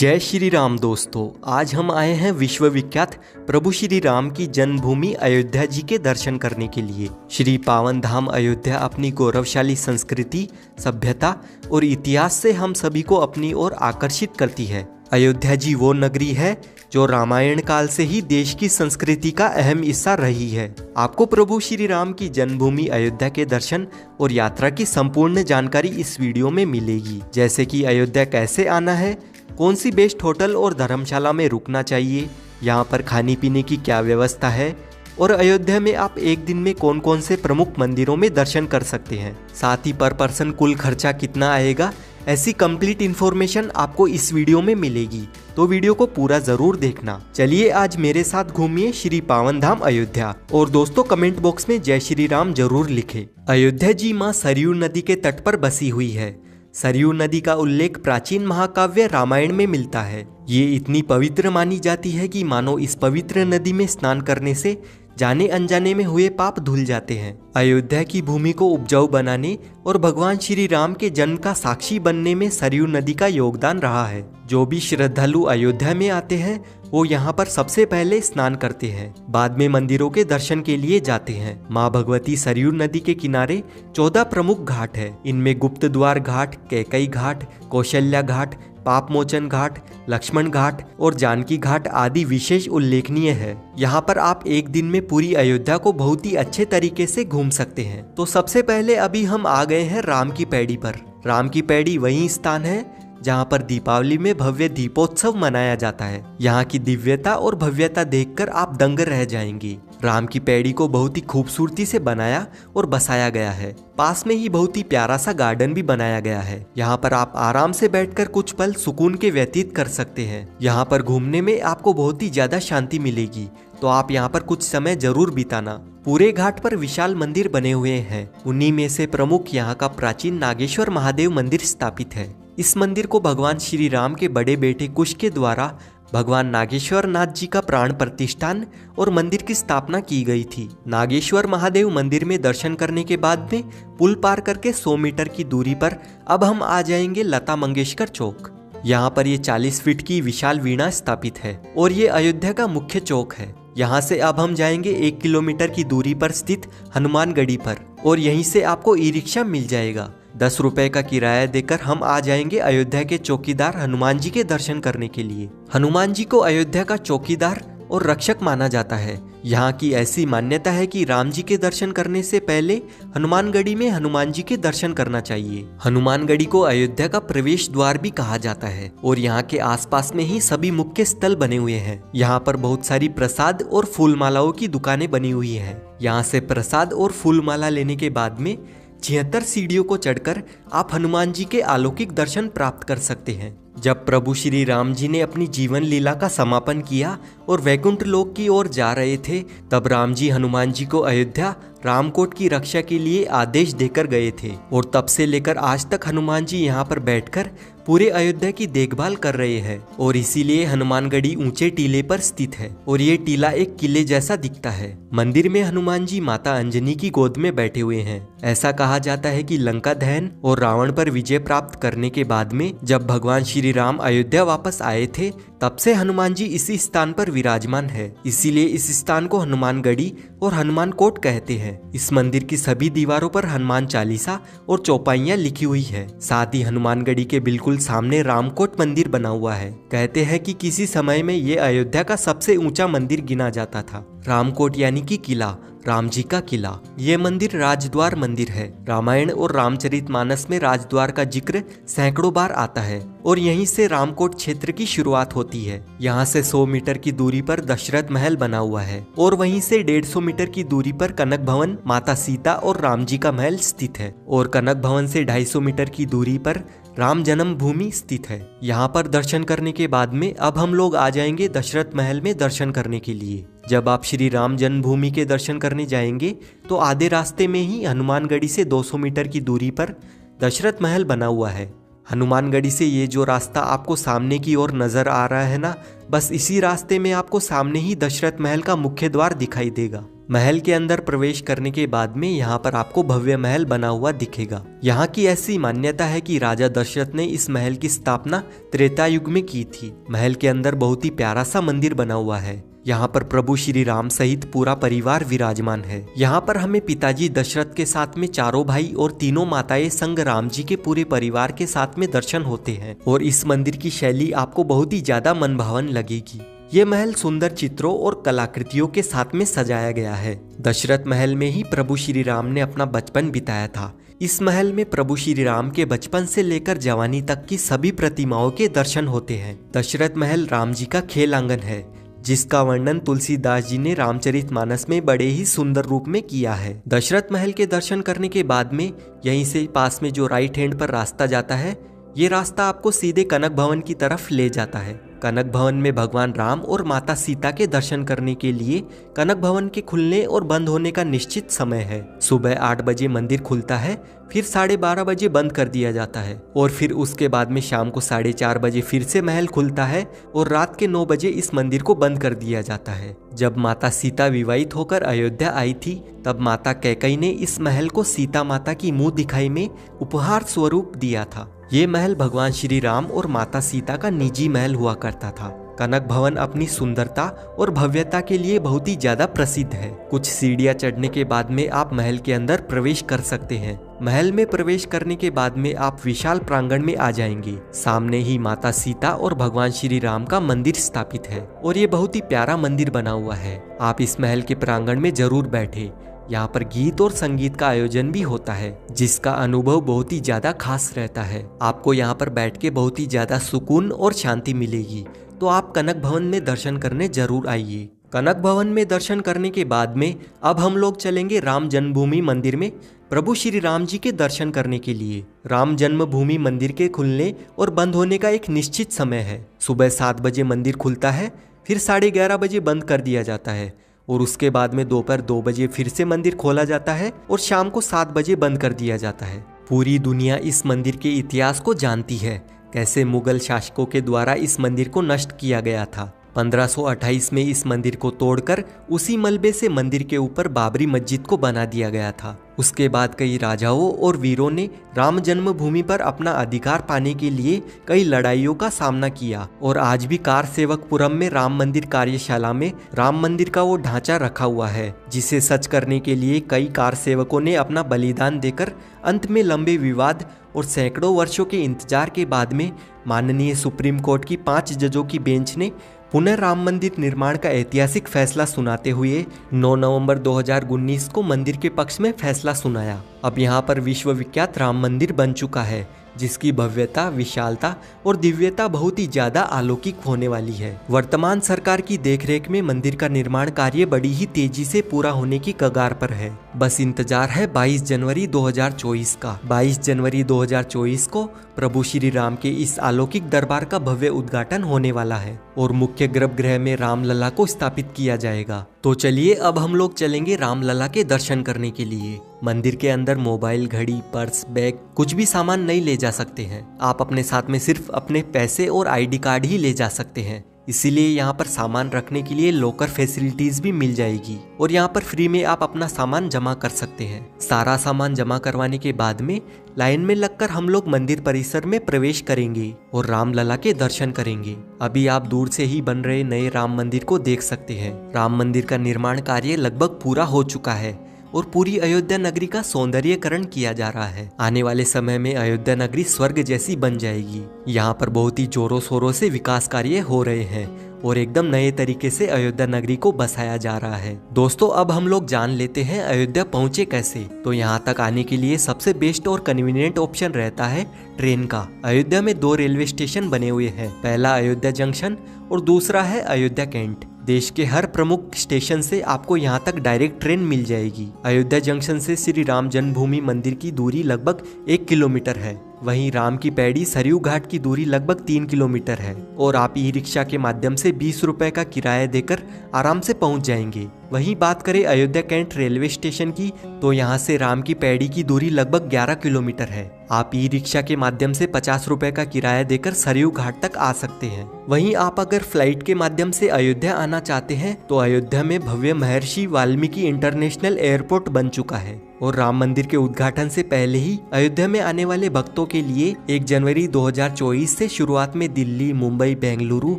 जय श्री राम दोस्तों, आज हम आए हैं विश्व विख्यात प्रभु श्री राम की जन्मभूमि अयोध्या जी के दर्शन करने के लिए। श्री पावन धाम अयोध्या अपनी गौरवशाली संस्कृति, सभ्यता और इतिहास से हम सभी को अपनी ओर आकर्षित करती है। अयोध्या जी वो नगरी है जो रामायण काल से ही देश की संस्कृति का अहम हिस्सा रही है। आपको प्रभु श्री राम की जन्मभूमि अयोध्या के दर्शन और यात्रा की संपूर्ण जानकारी इस वीडियो में मिलेगी, जैसे कि अयोध्या कैसे आना है, कौन सी बेस्ट होटल और धर्मशाला में रुकना चाहिए, यहाँ पर खाने पीने की क्या व्यवस्था है और अयोध्या में आप एक दिन में कौन कौन से प्रमुख मंदिरों में दर्शन कर सकते हैं। साथ ही पर पर्सन कुल खर्चा कितना आएगा, ऐसी कंप्लीट इन्फॉर्मेशन आपको इस वीडियो में मिलेगी, तो वीडियो को पूरा जरूर देखना। चलिए आज मेरे साथ घूमिए श्री पावन धाम अयोध्या। और दोस्तों कमेंट बॉक्स में जय श्री राम जरूर लिखें। अयोध्या जी माँ सरयू नदी के तट पर बसी हुई है। सरयू नदी का उल्लेख प्राचीन महाकाव्य रामायण में मिलता है। ये इतनी पवित्र मानी जाती है कि मानो इस पवित्र नदी में स्नान करने से जाने अनजाने में हुए पाप धुल जाते हैं। अयोध्या की भूमि को उपजाऊ बनाने और भगवान श्री राम के जन्म का साक्षी बनने में सरयू नदी का योगदान रहा है। जो भी श्रद्धालु अयोध्या में आते हैं वो यहाँ पर सबसे पहले स्नान करते हैं, बाद में मंदिरों के दर्शन के लिए जाते हैं। माँ भगवती सरयू नदी के किनारे 14 प्रमुख घाट है। इनमें गुप्त द्वार घाट, कैकई घाट, कौशल्या घाट, पापमोचन घाट, लक्ष्मण घाट और जानकी घाट आदि विशेष उल्लेखनीय है। यहाँ पर आप एक दिन में पूरी अयोध्या को बहुत ही अच्छे तरीके से घूम सकते हैं। तो सबसे पहले अभी हम आ गए हैं राम की पैड़ी पर। राम की पैड़ी वही स्थान है जहाँ पर दीपावली में भव्य दीपोत्सव मनाया जाता है। यहाँ की दिव्यता और भव्यता देखकर आप दंग रह जाएंगे। राम की पैड़ी को बहुत ही खूबसूरती से बनाया और बसाया गया है। पास में ही बहुत ही प्यारा सा गार्डन भी बनाया गया है। यहाँ पर आप आराम से बैठकर कुछ पल सुकून के व्यतीत कर सकते हैं। यहाँ पर घूमने में आपको बहुत ही ज्यादा शांति मिलेगी, तो आप यहाँ पर कुछ समय जरूर बिताना। पूरे घाट पर विशाल मंदिर बने हुए हैं। उन्हीं में से प्रमुख यहाँ का प्राचीन नागेश्वर महादेव मंदिर स्थापित है। इस मंदिर को भगवान श्री राम के बड़े बेटे कुश के द्वारा भगवान नागेश्वर नाथ जी का प्राण प्रतिष्ठान और मंदिर की स्थापना की गई थी। नागेश्वर महादेव मंदिर में दर्शन करने के बाद में पुल पार करके 100 मीटर की दूरी पर अब हम आ जाएंगे लता मंगेशकर चौक। यहाँ पर ये 40 फीट की विशाल वीणा स्थापित है और ये अयोध्या का मुख्य चौक है। यहाँ से अब हम जाएंगे 1 किलोमीटर की दूरी पर स्थित हनुमानगढ़ी पर और यहीं से आपको ई रिक्शा मिल जाएगा। 10 रुपए का किराया देकर हम आ जाएंगे अयोध्या के चौकीदार हनुमान जी के दर्शन करने के लिए। हनुमान जी को अयोध्या का चौकीदार और रक्षक माना जाता है। यहाँ की ऐसी मान्यता है कि राम जी के दर्शन करने से पहले हनुमानगढ़ी में हनुमान जी के दर्शन करना चाहिए। हनुमानगढ़ी को अयोध्या का प्रवेश द्वार भी कहा जाता है और यहाँ के आसपास में ही सभी मुख्य स्थल बने हुए हैं। यहाँ पर बहुत सारी प्रसाद और फूल मालाओं की दुकानें बनी हुई है। यहाँ से प्रसाद और फूल माला लेने के बाद में 76 सीढ़ियों को चढ़कर आप हनुमान जी के अलौकिक दर्शन प्राप्त कर सकते हैं। जब प्रभु श्री राम जी ने अपनी जीवन लीला का समापन किया और वैकुंठ लोक की ओर जा रहे थे, तब राम जी हनुमान जी को अयोध्या रामकोट की रक्षा के लिए आदेश देकर गए थे और तब से लेकर आज तक हनुमान जी यहाँ पर बैठकर पूरे अयोध्या की देखभाल कर रहे हैं। और इसीलिए हनुमानगढ़ी ऊंचे टीले पर स्थित है और ये टीला एक किले जैसा दिखता है। मंदिर में हनुमान जी माता अंजनी की गोद में बैठे हुए हैं। ऐसा कहा जाता है कि लंका दहन और रावण पर विजय प्राप्त करने के बाद में जब भगवान श्री राम अयोध्या वापस आए थे, तब से हनुमान जी इसी स्थान पर विराजमान है। इसीलिए इस स्थान को हनुमानगढ़ी और हनुमान कोट कहते हैं। इस मंदिर की सभी दीवारों पर हनुमान चालीसा और चौपाइयाँ लिखी हुई है। साथ ही हनुमानगढ़ी के बिल्कुल सामने रामकोट मंदिर बना हुआ है। कहते हैं कि किसी समय में ये अयोध्या का सबसे ऊंचा मंदिर गिना जाता था। रामकोट यानी कि किला, राम जी का किला। ये मंदिर राजद्वार मंदिर है। रामायण और रामचरितमानस में राजद्वार का जिक्र सैकड़ों बार आता है और यहीं से रामकोट क्षेत्र की शुरुआत होती है। यहाँ से 100 मीटर की दूरी पर दशरथ महल बना हुआ है और वहीं से 150 मीटर की दूरी पर कनक भवन, माता सीता और राम जी का महल स्थित है और कनक भवन से 250 मीटर की दूरी पर राम जन्म भूमि स्थित है। यहाँ पर दर्शन करने के बाद में अब हम लोग आ जाएंगे दशरथ महल में दर्शन करने के लिए। जब आप श्री राम जन्मभूमि के दर्शन करने जाएंगे तो आधे रास्ते में ही हनुमानगढ़ी से 200 मीटर की दूरी पर दशरथ महल बना हुआ है। हनुमानगढ़ी से ये जो रास्ता आपको सामने की ओर नजर आ रहा है ना, बस इसी रास्ते में आपको सामने ही दशरथ महल का मुख्य द्वार दिखाई देगा। महल के अंदर प्रवेश करने के बाद में यहाँ पर आपको भव्य महल बना हुआ दिखेगा। यहाँ की ऐसी मान्यता है कि राजा दशरथ ने इस महल की स्थापना त्रेता युग में की थी। महल के अंदर बहुत ही प्यारा सा मंदिर बना हुआ है। यहाँ पर प्रभु श्री राम सहित पूरा परिवार विराजमान है। यहाँ पर हमें पिताजी दशरथ के साथ में चारों भाई और तीनों माताएं संग राम जी के पूरे परिवार के साथ में दर्शन होते हैं और इस मंदिर की शैली आपको बहुत ही ज्यादा मनभावन लगेगी। ये महल सुंदर चित्रों और कलाकृतियों के साथ में सजाया गया है। दशरथ महल में ही प्रभु श्री राम ने अपना बचपन बिताया था। इस महल में प्रभु श्री राम के बचपन से लेकर जवानी तक की सभी प्रतिमाओं के दर्शन होते हैं। दशरथ महल राम जी का खेल आंगन है, जिसका वर्णन तुलसीदास जी ने रामचरितमानस में बड़े ही सुंदर रूप में किया है। दशरथ महल के दर्शन करने के बाद में यहीं से पास में जो राइट हैंड पर रास्ता जाता है, ये रास्ता आपको सीधे कनक भवन की तरफ ले जाता है। कनक भवन में भगवान राम और माता सीता के दर्शन करने के लिए कनक भवन के खुलने और बंद होने का निश्चित समय है। सुबह 8 बजे मंदिर खुलता है, फिर 12:30 बजे बंद कर दिया जाता है और फिर उसके बाद में शाम को 4:30 बजे फिर से महल खुलता है और रात के 9 बजे इस मंदिर को बंद कर दिया जाता है। जब माता सीता विवाहित होकर अयोध्या आई थी, तब माता कैकेयी ने इस महल को सीता माता की मुंह दिखाई में उपहार स्वरूप दिया था। ये महल भगवान श्री राम और माता सीता का निजी महल हुआ करता था। कनक भवन अपनी सुंदरता और भव्यता के लिए बहुत ही ज्यादा प्रसिद्ध है। कुछ सीढ़ियां चढ़ने के बाद में आप महल के अंदर प्रवेश कर सकते हैं। महल में प्रवेश करने के बाद में आप विशाल प्रांगण में आ जाएंगे। सामने ही माता सीता और भगवान श्री राम का मंदिर स्थापित है और ये बहुत ही प्यारा मंदिर बना हुआ है। आप इस महल के प्रांगण में जरूर बैठे। यहाँ पर गीत और संगीत का आयोजन भी होता है, जिसका अनुभव बहुत ही ज्यादा खास रहता है। आपको यहाँ पर बैठ के बहुत ही ज्यादा सुकून और शांति मिलेगी। तो आप कनक भवन में दर्शन करने जरूर आइए। कनक भवन में दर्शन करने के बाद में अब हम लोग चलेंगे राम जन्मभूमि मंदिर में प्रभु श्री राम जी के दर्शन करने के लिए। राम जन्मभूमि मंदिर के खुलने और बंद होने का एक निश्चित समय है। सुबह 7 बजे मंदिर खुलता है, फिर 11:30 बजे बंद कर दिया जाता है और उसके बाद में दोपहर 2 बजे फिर से मंदिर खोला जाता है और शाम को 7 बजे बंद कर दिया जाता है। पूरी दुनिया इस मंदिर के इतिहास को जानती है, कैसे मुगल शासकों के द्वारा इस मंदिर को नष्ट किया गया था। 1528 में इस मंदिर को तोड़कर उसी मलबे से मंदिर के ऊपर बाबरी मस्जिद को बना दिया गया था। उसके बाद कई राजाओं और वीरों ने राम जन्मभूमि पर अपना अधिकार पाने के लिए कई लड़ाइयों का सामना किया और आज भी कार सेवकपुरम में राम मंदिर कार्यशाला में राम मंदिर का वो ढांचा रखा हुआ है, जिसे सच करने के लिए कई कार सेवकों ने अपना बलिदान देकर अंत में लंबे विवाद और सैकड़ों वर्षों के इंतजार के बाद में माननीय सुप्रीम कोर्ट की 5 जजों की बेंच ने पुनः राम मंदिर निर्माण का ऐतिहासिक फैसला सुनाते हुए 9 नवंबर 2019 को मंदिर के पक्ष में फैसला सुनाया। अब यहाँ पर विश्व विख्यात राम मंदिर बन चुका है, जिसकी भव्यता, विशालता और दिव्यता बहुत ही ज्यादा अलौकिक होने वाली है। वर्तमान सरकार की देखरेख में मंदिर का निर्माण कार्य बड़ी ही तेजी से पूरा होने की कगार पर है। बस इंतजार है 22 जनवरी 2024 का। 22 जनवरी 2024 को प्रभु श्री राम के इस अलौकिक दरबार का भव्य उद्घाटन होने वाला है और मुख्य गर्भगृह में रामलला को स्थापित किया जाएगा। तो चलिए अब हम लोग चलेंगे रामलला के दर्शन करने के लिए। मंदिर के अंदर मोबाइल, घड़ी, पर्स, बैग कुछ भी सामान नहीं ले जा सकते हैं। आप अपने साथ में सिर्फ अपने पैसे और आईडी कार्ड ही ले जा सकते हैं। इसीलिए यहाँ पर सामान रखने के लिए लॉकर फैसिलिटीज भी मिल जाएगी और यहाँ पर फ्री में आप अपना सामान जमा कर सकते हैं। सारा सामान जमा करवाने के बाद में लाइन में लगकर हम लोग मंदिर परिसर में प्रवेश करेंगे और रामलला के दर्शन करेंगे। अभी आप दूर से ही बन रहे नए राम मंदिर को देख सकते हैं। राम मंदिर का निर्माण कार्य लगभग पूरा हो चुका है और पूरी अयोध्या नगरी का सौंदर्यीकरण किया जा रहा है। आने वाले समय में अयोध्या नगरी स्वर्ग जैसी बन जाएगी। यहाँ पर बहुत ही जोरों शोरों से विकास कार्य हो रहे हैं और एकदम नए तरीके से अयोध्या नगरी को बसाया जा रहा है। दोस्तों अब हम लोग जान लेते हैं अयोध्या पहुँचे कैसे। तो यहाँ तक आने के लिए सबसे बेस्ट और कन्वीनियंट ऑप्शन रहता है ट्रेन का। अयोध्या में 2 रेलवे स्टेशन बने हुए हैं। पहला अयोध्या जंक्शन और दूसरा है अयोध्या कैंट। देश के हर प्रमुख स्टेशन से आपको यहाँ तक डायरेक्ट ट्रेन मिल जाएगी। अयोध्या जंक्शन से श्री राम जन्मभूमि मंदिर की दूरी लगभग 1 किलोमीटर है। वहीं राम की पैड़ी सरयू घाट की दूरी लगभग 3 किलोमीटर है और आप ई रिक्शा के माध्यम से 20 रुपए का किराया देकर आराम से पहुंच जाएंगे। वहीं बात करें अयोध्या कैंट रेलवे स्टेशन की, तो यहाँ से राम की पैड़ी की दूरी लगभग 11 किलोमीटर है। आप ई रिक्शा के माध्यम से 50 रुपए का किराया देकर सरयू घाट तक आ सकते हैं। वहीं आप अगर फ्लाइट के माध्यम से अयोध्या आना चाहते हैं तो अयोध्या में भव्य महर्षि वाल्मीकि इंटरनेशनल एयरपोर्ट बन चुका है और राम मंदिर के उद्घाटन से पहले ही अयोध्या में आने वाले भक्तों के लिए 1 जनवरी 2024 से शुरुआत में दिल्ली, मुंबई, बेंगलुरु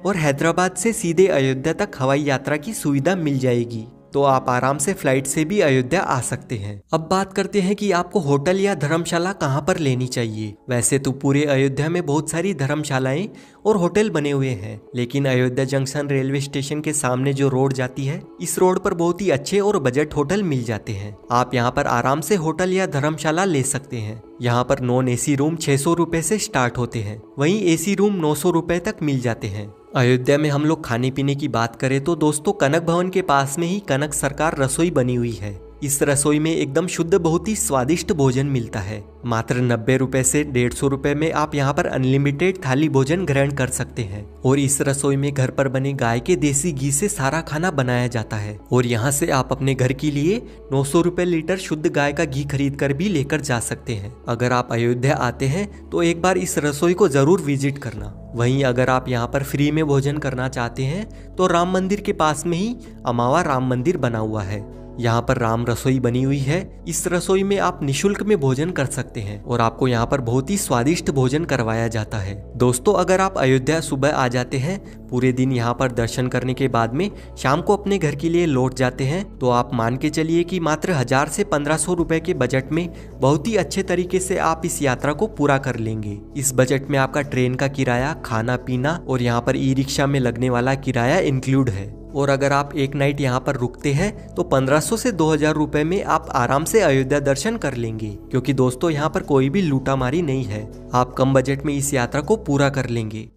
और हैदराबाद से सीधे अयोध्या तक हवाई यात्रा की सुविधा मिल जाएगी, तो आप आराम से फ्लाइट से भी अयोध्या आ सकते हैं। अब बात करते हैं कि आपको होटल या धर्मशाला कहाँ पर लेनी चाहिए। वैसे तो पूरे अयोध्या में बहुत सारी धर्मशालाएं और होटल बने हुए हैं, लेकिन अयोध्या जंक्शन रेलवे स्टेशन के सामने जो रोड जाती है, इस रोड पर बहुत ही अच्छे और बजट होटल मिल जाते हैं। आप यहाँ पर आराम से होटल या धर्मशाला ले सकते हैं। यहाँ पर नॉन एसी रूम 600 रुपए से स्टार्ट होते हैं, वहीं एसी रूम 900 रुपए तक मिल जाते हैं। अयोध्या में हम लोग खाने पीने की बात करें तो दोस्तों कनक भवन के पास में ही कनक सरकार रसोई बनी हुई है। इस रसोई में एकदम शुद्ध बहुत ही स्वादिष्ट भोजन मिलता है। मात्र 90 रुपए से 150 रुपए में आप यहाँ पर अनलिमिटेड थाली भोजन ग्रहण कर सकते हैं। और इस रसोई में घर पर बने गाय के देसी घी से सारा खाना बनाया जाता है और यहाँ से आप अपने घर के लिए 900 रुपए लीटर शुद्ध गाय का घी खरीद कर भी लेकर जा सकते हैं। अगर आप अयोध्या आते हैं तो एक बार इस रसोई को जरूर विजिट करना। वहीं अगर आप यहाँ पर फ्री में भोजन करना चाहते हैं तो राम मंदिर के पास में ही अमावा राम मंदिर बना हुआ है। यहाँ पर राम रसोई बनी हुई है। इस रसोई में आप निशुल्क में भोजन कर सकते हैं और आपको यहाँ पर बहुत ही स्वादिष्ट भोजन करवाया जाता है। दोस्तों अगर आप अयोध्या सुबह आ जाते हैं, पूरे दिन यहाँ पर दर्शन करने के बाद में शाम को अपने घर के लिए लौट जाते हैं, तो आप मान के चलिए कि मात्र 1000 से 1500 रुपए के बजट में बहुत ही अच्छे तरीके से आप इस यात्रा को पूरा कर लेंगे। इस बजट में आपका ट्रेन का किराया, खाना पीना और यहाँ पर ई रिक्शा में लगने वाला किराया इंक्लूड है। और अगर आप एक नाइट यहाँ पर रुकते हैं तो 1500 से 2000 रुपए में आप आराम से अयोध्या दर्शन कर लेंगे, क्योंकि दोस्तों यहाँ पर कोई भी लूटामारी नहीं है। आप कम बजट में इस यात्रा को पूरा कर लेंगे।